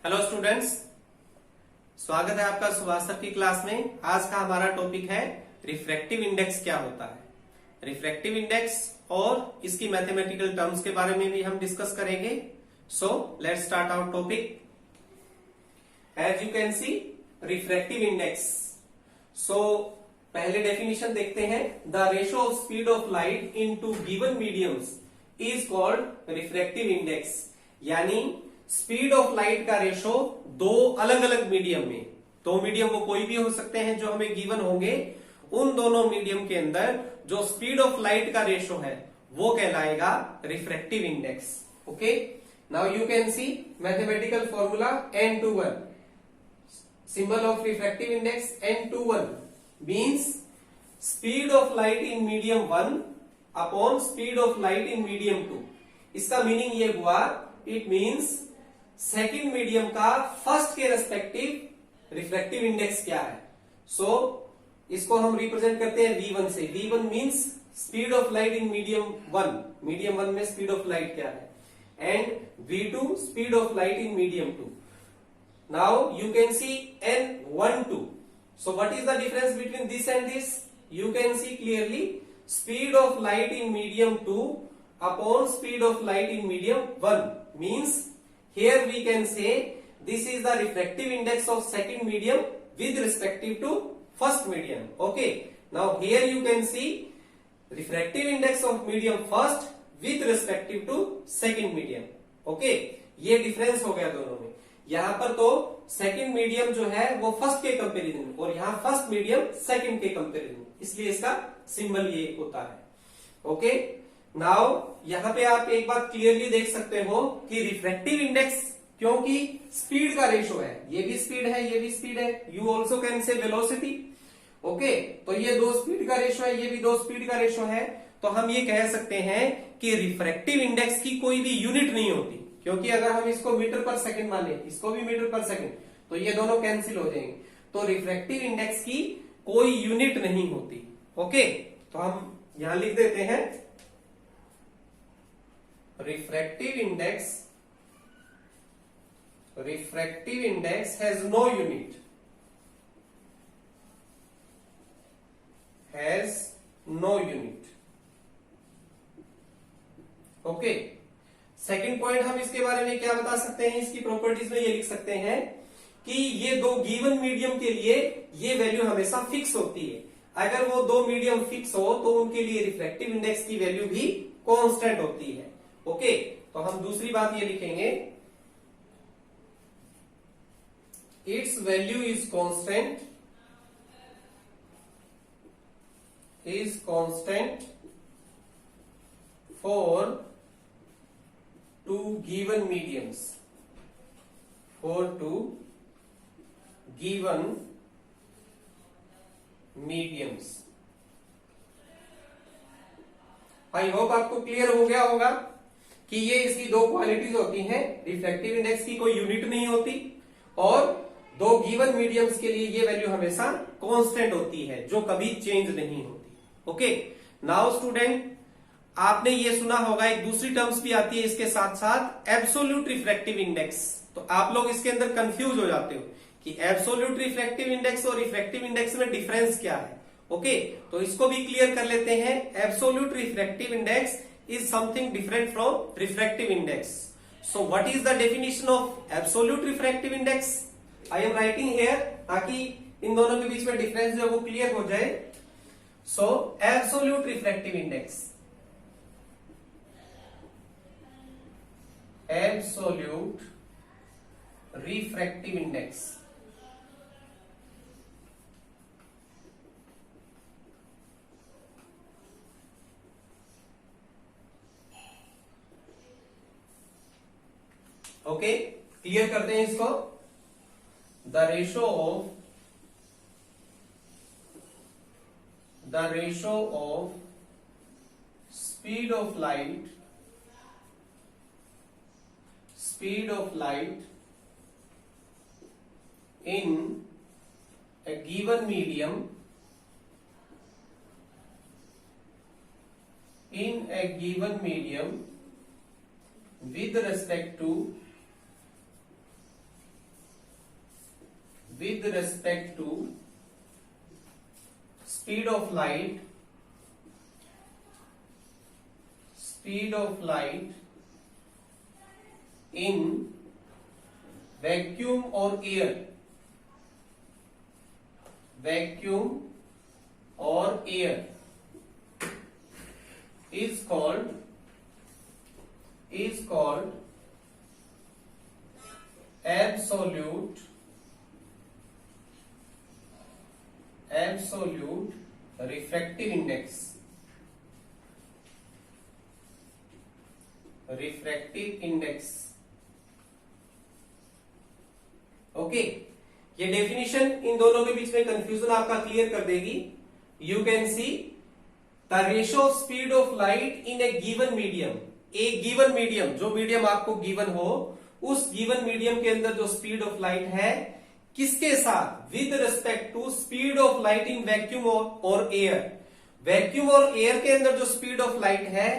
Hello students, स्वागत है आपका सुभाष सर की क्लास में। आज का हमारा टॉपिक है रिफ्रैक्टिव इंडेक्स क्या होता है। रिफ्रैक्टिव इंडेक्स और इसकी मैथमेटिकल टर्म्स के बारे में भी हम डिस्कस करेंगे। So let's start our topic. As you can see refractive index. So पहले डेफिनेशन देखते हैं। The ratio of speed of light into given mediums is called refractive index. यानी स्पीड ऑफ लाइट का रेशो दो अलग अलग medium में, दो मीडियम वो कोई भी हो सकते हैं जो हमें गिवन होंगे, उन दोनों मीडियम के अंदर जो स्पीड ऑफ लाइट का रेशो है वो कहलाएगा refractive index. Okay, now you can C mathematical formula n/1। Symbol of refractive index n/1 means speed of light in medium 1 upon speed of light in medium 2। इसका meaning ये हुआ, it means second medium का first के respective refractive index क्या है। सो इसको हम represent करते हैं V1 से। V1 means speed of light in medium 1। Medium 1 में स्पीड ऑफ लाइट क्या है, and V2 speed of light in medium 2। Now you can C n12। So what is the difference between this and this? You can see clearly speed of light in medium 2 upon speed of light in medium 1 means here we can say this is the refractive index of second medium with respective to first medium. Okay, now here you can see refractive index of medium first with respective to second medium. Okay, ये difference हो गया दोनों में। यहां पर तो second medium जो है वो फर्स्ट के कंपेरिजन और यहां फर्स्ट मीडियम सेकंड के कंपेरिजन, इसलिए इसका सिंबल ये होता है। ओके, नाउ यहां पे आप एक बात क्लियरली देख सकते हो कि रिफ्रैक्टिव इंडेक्स, क्योंकि स्पीड का रेशो है, ये भी स्पीड है, ये भी स्पीड है, you also can say velocity. Okay, तो ये दो स्पीड का रेशो है, ये भी दो स्पीड का रेशो है, तो हम ये कह सकते हैं कि रिफ्रैक्टिव इंडेक्स की कोई भी यूनिट नहीं होती, क्योंकि अगर हम इसको मीटर पर सेकंड माने, इसको भी मीटर पर सेकंड, तो ये दोनों कैंसिल हो जाएंगे। तो रिफ्रैक्टिव इंडेक्स की कोई यूनिट नहीं होती। ओके, तो हम यहां लिख देते हैं refractive index has no unit, okay. Second point हम इसके बारे में क्या बता सकते हैं, इसकी प्रॉपर्टीज में ये लिख सकते हैं कि ये दो गिवन मीडियम के लिए ये वैल्यू हमेशा फिक्स होती है। अगर वो दो मीडियम फिक्स हो तो उनके लिए रिफ्रैक्टिव इंडेक्स की वैल्यू भी कांस्टेंट होती है। ओके, तो हम दूसरी बात ये लिखेंगे, its value is constant for two given mediums, I hope आपको क्लियर हो गया होगा कि ये इसकी दो क्वालिटीज होती हैं। रिफ्रैक्टिव इंडेक्स की कोई यूनिट नहीं होती और दो गिवन मीडियम्स के लिए ये वैल्यू हमेशा कांस्टेंट होती है, जो कभी चेंज नहीं होती। ओके, नाउ स्टूडेंट, आपने ये सुना होगा एक दूसरी टर्म्स भी आती है इसके साथ साथ, एब्सोल्यूट रिफ्रैक्टिव इंडेक्स। तो आप लोग इसके अंदर कंफ्यूज हो जाते हो कि एब्सोल्यूट रिफ्रैक्टिव इंडेक्स और रिफ्रैक्टिव इंडेक्स में डिफरेंस क्या है। ओके, तो इसको भी क्लियर कर लेते हैं। Absolute refractive index is something different from refractive index. So what is the definition of absolute refractive index? I am writing here ताकि इन दोनों के बीच में डिफरेंस जो वो क्लियर हो जाए। So absolute refractive index, absolute refractive index okay, clear करते हैं इसको। The ratio of speed of light in A given medium with respect to with respect to speed of light in vacuum or air, is called absolute refractive index. Okay, ये definition in दोनों के बीच में confusion आपका clear कर देगी. You can see the ratio of speed of light in A given medium. एक given medium, जो medium आपको गिवन हो, उस गिवन मीडियम के अंदर जो स्पीड ऑफ लाइट है किसके साथ, with respect to speed of light in vacuum और एयर. वैक्यूम और एयर के अंदर जो स्पीड ऑफ लाइट है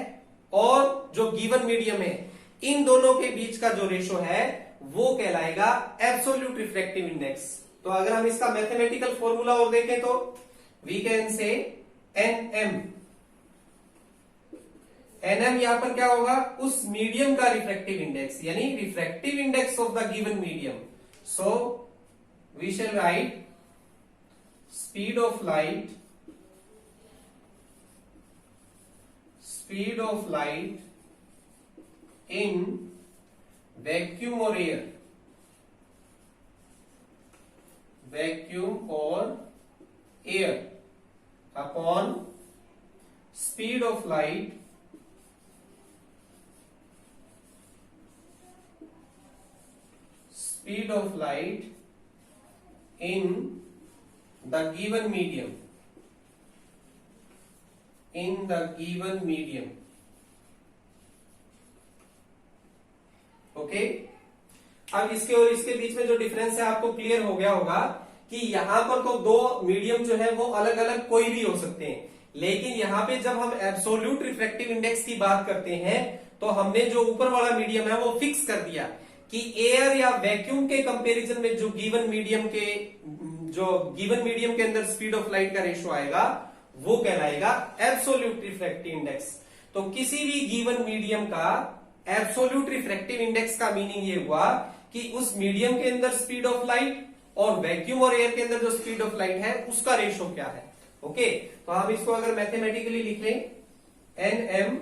और जो गिवन मीडियम है, इन दोनों के बीच का जो रेशो है वो कहलाएगा एब्सोल्यूट रिफ्रैक्टिव इंडेक्स. तो अगर हम इसका मैथमेटिकल फॉर्मूला और देखें तो we can say nm. Nm यहां पर क्या होगा, उस मीडियम का रिफ्रैक्टिव इंडेक्स, यानी refractive index of the given medium. So we shall write speed of light in vacuum or air upon speed of light in the given medium. Okay, अब इसके और इसके बीच में जो डिफरेंस है आपको क्लियर हो गया होगा कि यहां पर तो दो मीडियम जो है वो अलग अलग कोई भी हो सकते हैं, लेकिन यहां पे जब हम एब्सोल्यूट रिफ्रैक्टिव इंडेक्स की बात करते हैं तो हमने जो ऊपर वाला मीडियम है वो फिक्स कर दिया कि एयर या वैक्यूम के कंपैरिजन में जो गिवन मीडियम के अंदर स्पीड ऑफ लाइट का रेशियो आएगा वो कहलाएगा एब्सोल्यूट रिफ्रैक्टिव इंडेक्स. तो किसी भी गिवन मीडियम का एब्सोल्यूट रिफ्रैक्टिव इंडेक्स का मीनिंग ये हुआ कि उस मीडियम के अंदर स्पीड ऑफ लाइट और वैक्यूम और एयर के अंदर जो स्पीड ऑफ लाइट है उसका रेशियो क्या है. ओके, तो हम इसको अगर मैथमेटिकली लिख लें, N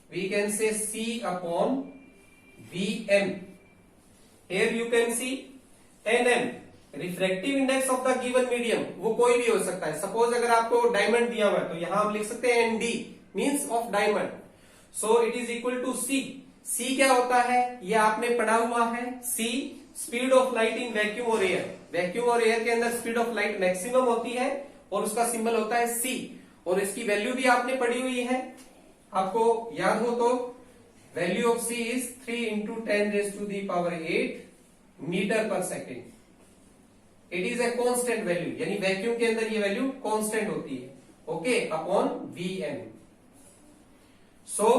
we can say c upon we m. Here you can see n refractive index of the given medium, वो कोई भी हो सकता है. सपोज अगर आपको डायमंड दिया हुआ है तो यहां हम लिख सकते हैं N D means of diamond. So it is equal to C. C क्या होता है ये आपने पढ़ा हुआ है. C speed of light in vacuum और एयर. वैक्यूम और एयर के अंदर स्पीड ऑफ लाइट मैक्सिमम होती है और उसका सिंबल होता है सी, और इसकी वैल्यू भी आपने पढ़ी हुई है. आपको याद हो तो value of C is 3 into 10⁸ metre per second. It is a constant value, यानी वैक्यूम के अंदर ये वैल्यू कांस्टेंट होती है. ओके, अपॉन वी एम. सो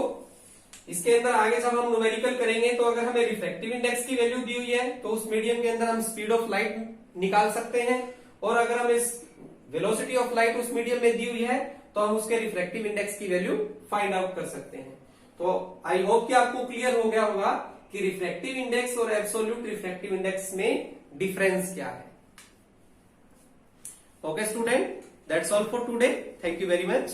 इसके अंदर आगे जब हम न्यूमेरिकल करेंगे तो अगर हमें रिफ्रैक्टिव इंडेक्स की वैल्यू दी हुई है तो उस मीडियम के अंदर हम स्पीड ऑफ लाइट निकाल सकते हैं, और अगर हमें वेलोसिटी ऑफ लाइट उस मीडियम में दी हुई है तो हम उसके रिफ्रैक्टिव इंडेक्स की वैल्यू फाइंड आउट कर सकते हैं. तो आई होप कि आपको क्लियर हो गया होगा कि रिफ्रैक्टिव इंडेक्स और एब्सोल्यूट रिफ्रैक्टिव इंडेक्स में डिफरेंस क्या है. Okay student, that's all for today. Thank you very much.